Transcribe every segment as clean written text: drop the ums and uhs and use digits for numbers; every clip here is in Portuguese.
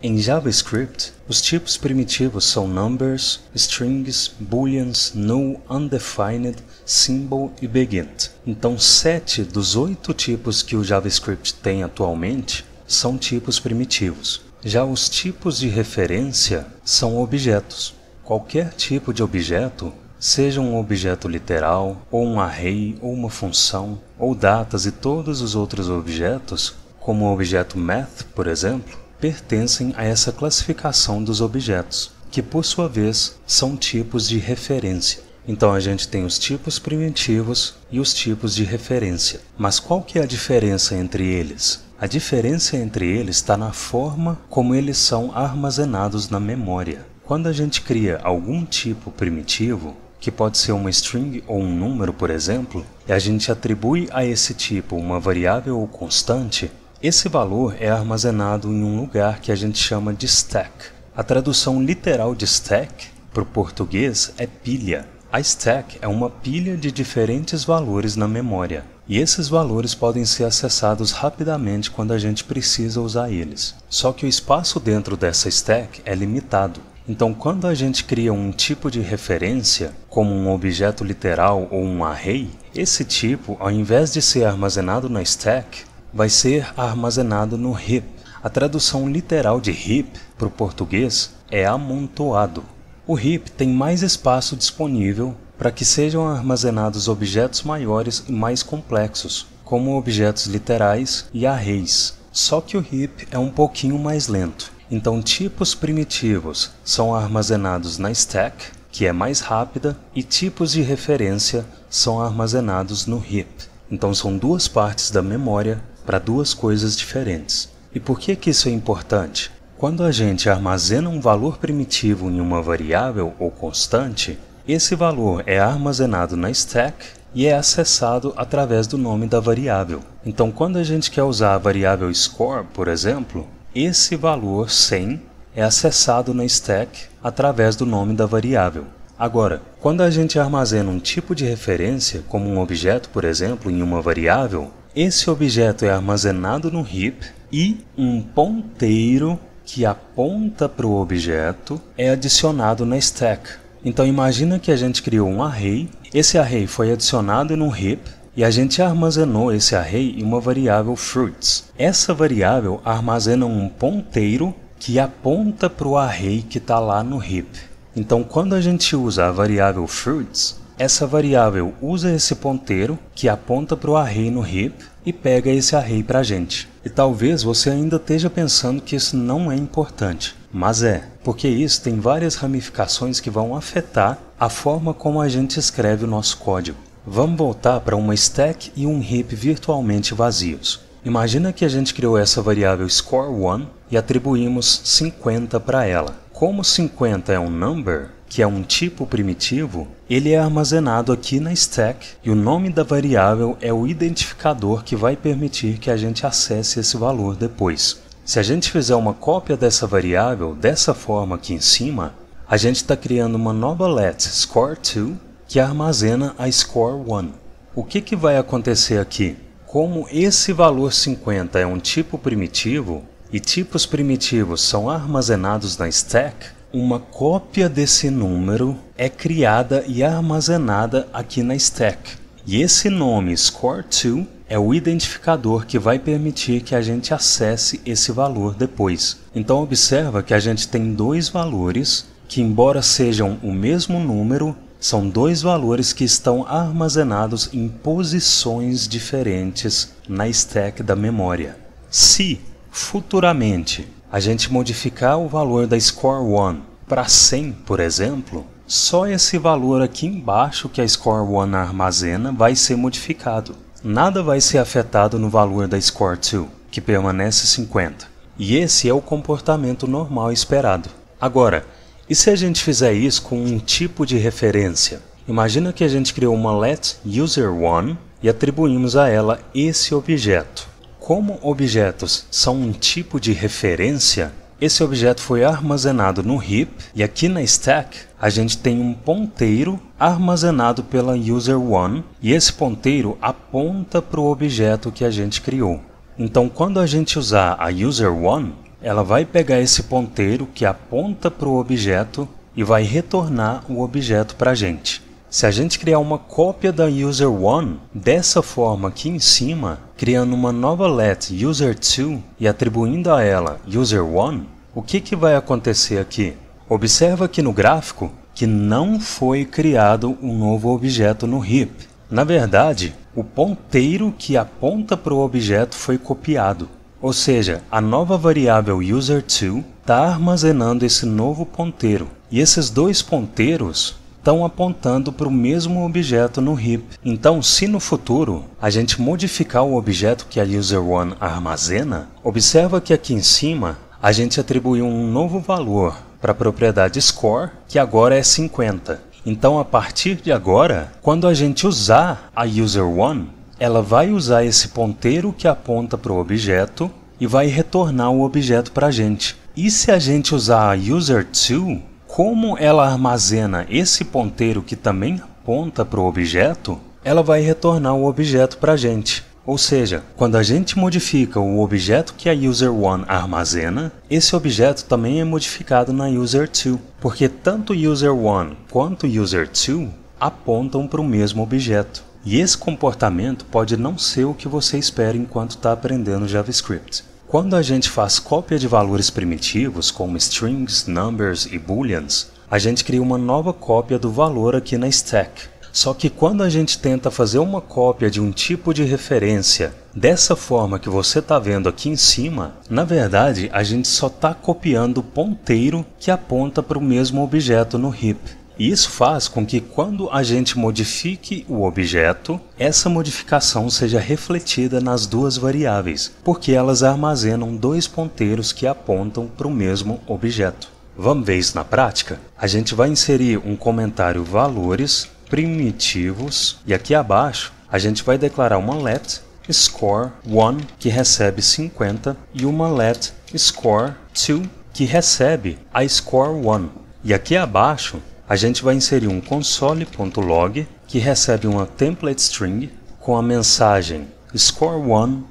Em JavaScript, os tipos primitivos são numbers, strings, booleans, null, undefined, symbol e begin. Então, 7 dos 8 tipos que o JavaScript tem atualmente são tipos primitivos. Já os tipos de referência são objetos. Qualquer tipo de objeto, seja um objeto literal, ou um array, ou uma função, ou datas e todos os outros objetos, como o objeto math, por exemplo, pertencem a essa classificação dos objetos, que por sua vez são tipos de referência. Então a gente tem os tipos primitivos e os tipos de referência. Mas qual que é a diferença entre eles? A diferença entre eles está na forma como eles são armazenados na memória. Quando a gente cria algum tipo primitivo, que pode ser uma string ou um número, por exemplo, e a gente atribui a esse tipo uma variável ou constante, esse valor é armazenado em um lugar que a gente chama de stack. A tradução literal de stack para o português é pilha. A stack é uma pilha de diferentes valores na memória, e esses valores podem ser acessados rapidamente quando a gente precisa usar eles. Só que o espaço dentro dessa stack é limitado. Então, quando a gente cria um tipo de referência, como um objeto literal ou um array, esse tipo, ao invés de ser armazenado na stack, vai ser armazenado no heap. A tradução literal de heap para o português é amontoado. O heap tem mais espaço disponível para que sejam armazenados objetos maiores e mais complexos, como objetos literais e arrays. Só que o heap é um pouquinho mais lento. Então, tipos primitivos são armazenados na stack, que é mais rápida, e tipos de referência são armazenados no heap. Então, são duas partes da memória para duas coisas diferentes. E por que isso é importante? Quando a gente armazena um valor primitivo em uma variável ou constante, esse valor é armazenado na stack e é acessado através do nome da variável. Então, quando a gente quer usar a variável score, por exemplo, esse valor 100 é acessado na stack através do nome da variável. Agora, quando a gente armazena um tipo de referência, como um objeto, por exemplo, em uma variável, esse objeto é armazenado no heap e um ponteiro que aponta para o objeto é adicionado na stack. Então imagina que a gente criou um array, esse array foi adicionado no heap e a gente armazenou esse array em uma variável fruits. Essa variável armazena um ponteiro que aponta para o array que está lá no heap. Então quando a gente usa a variável fruits, essa variável usa esse ponteiro que aponta para o array no heap e pega esse array para a gente. E talvez você ainda esteja pensando que isso não é importante, mas é, porque isso tem várias ramificações que vão afetar a forma como a gente escreve o nosso código. Vamos voltar para uma stack e um heap virtualmente vazios. Imagina que a gente criou essa variável score1 e atribuímos 50 para ela. Como 50 é um number, que é um tipo primitivo, ele é armazenado aqui na stack e o nome da variável é o identificador que vai permitir que a gente acesse esse valor depois. Se a gente fizer uma cópia dessa variável dessa forma aqui em cima, a gente está criando uma nova let score2 que armazena a score1. O que vai acontecer aqui? Como esse valor 50 é um tipo primitivo e tipos primitivos são armazenados na stack, uma cópia desse número é criada e armazenada aqui na stack. E esse nome score2 é o identificador que vai permitir que a gente acesse esse valor depois. Então observa que a gente tem dois valores que, embora sejam o mesmo número, são dois valores que estão armazenados em posições diferentes na stack da memória. Se, futuramente, a gente modificar o valor da score1 para 100, por exemplo, só esse valor aqui embaixo que a score1 armazena vai ser modificado. Nada vai ser afetado no valor da score2, que permanece 50. E esse é o comportamento normal esperado. Agora, e se a gente fizer isso com um tipo de referência? Imagina que a gente criou uma let user1 e atribuímos a ela esse objeto. Como objetos são um tipo de referência, esse objeto foi armazenado no heap e aqui na stack a gente tem um ponteiro armazenado pela user1 e esse ponteiro aponta para o objeto que a gente criou. Então quando a gente usar a user1, ela vai pegar esse ponteiro que aponta para o objeto e vai retornar o objeto para a gente. Se a gente criar uma cópia da user1 dessa forma aqui em cima, criando uma nova let user2 e atribuindo a ela user1, o que vai acontecer aqui? Observa aqui no gráfico que não foi criado um novo objeto no heap. Na verdade, o ponteiro que aponta para o objeto foi copiado. Ou seja, a nova variável user2 está armazenando esse novo ponteiro. E esses dois ponteiros estão apontando para o mesmo objeto no heap. Então, se no futuro a gente modificar o objeto que a user1 armazena, observa que aqui em cima a gente atribuiu um novo valor para a propriedade score, que agora é 50. Então, a partir de agora, quando a gente usar a user1, ela vai usar esse ponteiro que aponta para o objeto e vai retornar o objeto para a gente. E se a gente usar a user2, como ela armazena esse ponteiro que também aponta para o objeto, ela vai retornar o objeto para a gente. Ou seja, quando a gente modifica o objeto que a user1 armazena, esse objeto também é modificado na user2, porque tanto user1 quanto user2 apontam para o mesmo objeto. E esse comportamento pode não ser o que você espera enquanto está aprendendo JavaScript. Quando a gente faz cópia de valores primitivos, como strings, numbers e booleans, a gente cria uma nova cópia do valor aqui na stack. Só que quando a gente tenta fazer uma cópia de um tipo de referência dessa forma que você está vendo aqui em cima, na verdade a gente só está copiando o ponteiro que aponta para o mesmo objeto no heap. E isso faz com que quando a gente modifique o objeto, essa modificação seja refletida nas duas variáveis, porque elas armazenam dois ponteiros que apontam para o mesmo objeto. Vamos ver isso na prática? A gente vai inserir um comentário valores primitivos e aqui abaixo a gente vai declarar uma let score1 que recebe 50 e uma let score2 que recebe a score1. E aqui abaixo a gente vai inserir um console.log que recebe uma template string com a mensagem score1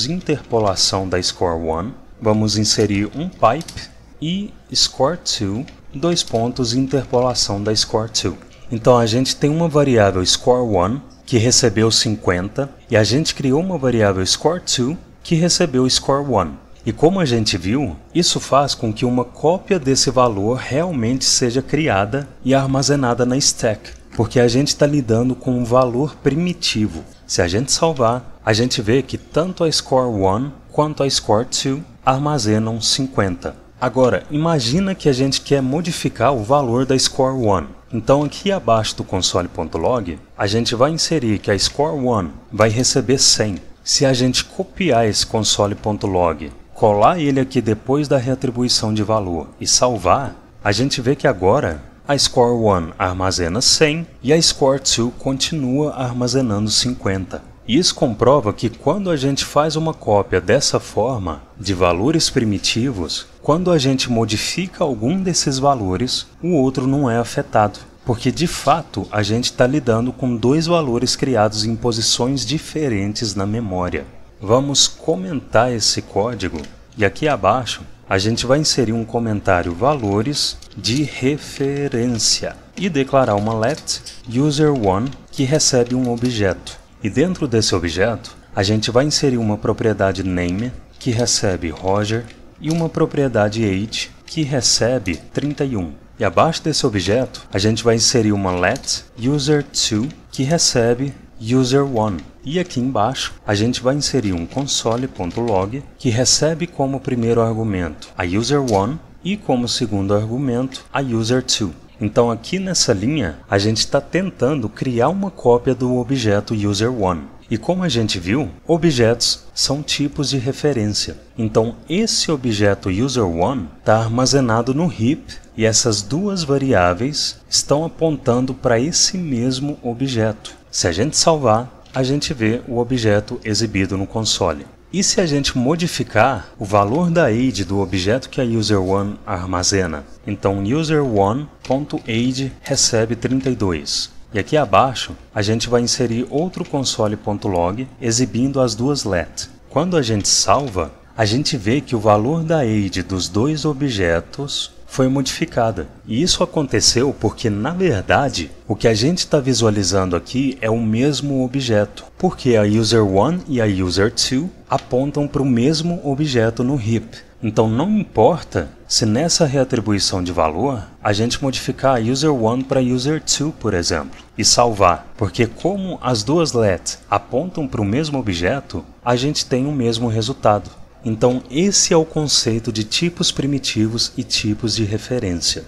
interpolação da score1. Vamos inserir um pipe e score2 interpolação da score2. Então a gente tem uma variável score1 que recebeu 50 e a gente criou uma variável score2 que recebeu score1. E como a gente viu, isso faz com que uma cópia desse valor realmente seja criada e armazenada na stack, porque a gente está lidando com um valor primitivo. Se a gente salvar, a gente vê que tanto a score1 quanto a score2 armazenam 50. Agora, imagina que a gente quer modificar o valor da score1. Então aqui abaixo do console.log, a gente vai inserir que a score1 vai receber 100. Se a gente copiar esse console.log, colar ele aqui depois da reatribuição de valor e salvar, a gente vê que agora a score1 armazena 100 e a score2 continua armazenando 50. Isso comprova que quando a gente faz uma cópia dessa forma de valores primitivos, quando a gente modifica algum desses valores, o outro não é afetado. Porque de fato a gente está lidando com dois valores criados em posições diferentes na memória. Vamos comentar esse código e aqui abaixo a gente vai inserir um comentário valores de referência e declarar uma let user1 que recebe um objeto. E dentro desse objeto, a gente vai inserir uma propriedade name, que recebe Roger, e uma propriedade age, que recebe 31. E abaixo desse objeto, a gente vai inserir uma let user2, que recebe user1. E aqui embaixo, a gente vai inserir um console.log, que recebe como primeiro argumento a user1 e como segundo argumento a user2. Então aqui nessa linha, a gente está tentando criar uma cópia do objeto user1. E como a gente viu, objetos são tipos de referência. Então esse objeto user1 está armazenado no heap e essas duas variáveis estão apontando para esse mesmo objeto. Se a gente salvar, a gente vê o objeto exibido no console. E se a gente modificar o valor da age do objeto que a user1 armazena? Então user1.age recebe 32. E aqui abaixo a gente vai inserir outro console.log exibindo as duas let. Quando a gente salva, a gente vê que o valor da age dos dois objetos foi modificada. E isso aconteceu porque, na verdade, o que a gente está visualizando aqui é o mesmo objeto, porque a user1 e a user2 apontam para o mesmo objeto no heap. Então não importa se nessa reatribuição de valor a gente modificar a user1 para user2, por exemplo, e salvar, porque como as duas let apontam para o mesmo objeto, a gente tem o mesmo resultado. Então esse é o conceito de tipos primitivos e tipos de referência.